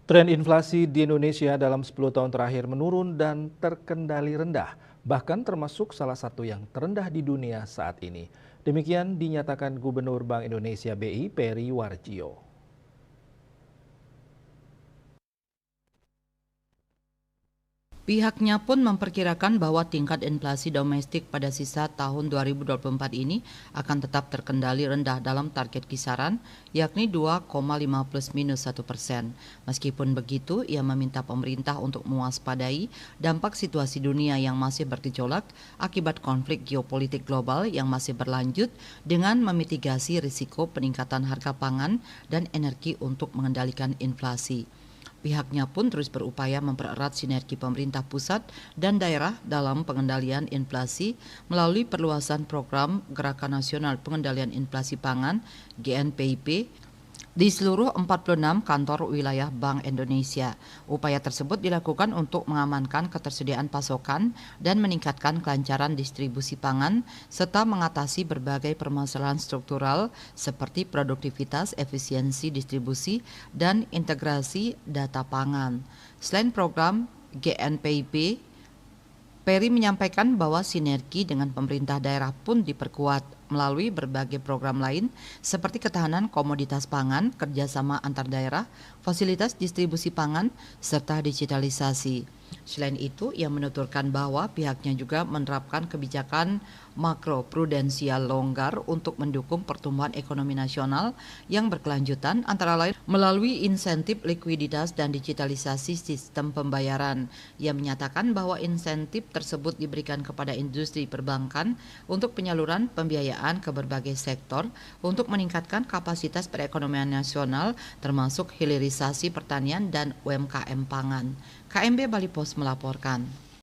Tren inflasi di Indonesia dalam 10 tahun terakhir menurun dan terkendali rendah, bahkan termasuk salah satu yang terendah di dunia saat ini. Demikian dinyatakan Gubernur Bank Indonesia BI, Peri Warjio. Pihaknya pun memperkirakan bahwa tingkat inflasi domestik pada sisa tahun 2024 ini akan tetap terkendali rendah dalam target kisaran, yakni 2,5 plus minus 1%. Meskipun begitu, ia meminta pemerintah untuk mewaspadai dampak situasi dunia yang masih bergejolak akibat konflik geopolitik global yang masih berlanjut dengan memitigasi risiko peningkatan harga pangan dan energi untuk mengendalikan inflasi. Pihaknya pun terus berupaya mempererat sinergi pemerintah pusat dan daerah dalam pengendalian inflasi melalui perluasan program Gerakan Nasional Pengendalian Inflasi Pangan (GNPIP) di seluruh 46 kantor wilayah Bank Indonesia. Upaya tersebut dilakukan untuk mengamankan ketersediaan pasokan dan meningkatkan kelancaran distribusi pangan serta mengatasi berbagai permasalahan struktural seperti produktivitas, efisiensi distribusi, dan integrasi data pangan. Selain program GNPIP, Peri menyampaikan bahwa sinergi dengan pemerintah daerah pun diperkuat melalui berbagai program lain seperti ketahanan komoditas pangan, kerjasama antar daerah, fasilitas distribusi pangan, serta digitalisasi. Selain itu, ia menuturkan bahwa pihaknya juga menerapkan kebijakan makro prudensial longgar untuk mendukung pertumbuhan ekonomi nasional yang berkelanjutan, antara lain melalui insentif likuiditas dan digitalisasi sistem pembayaran. Ia menyatakan bahwa insentif tersebut diberikan kepada industri perbankan untuk penyaluran pembiayaan ke berbagai sektor untuk meningkatkan kapasitas perekonomian nasional termasuk hilirisasi pertanian dan UMKM pangan. KMB Bali Pos melaporkan.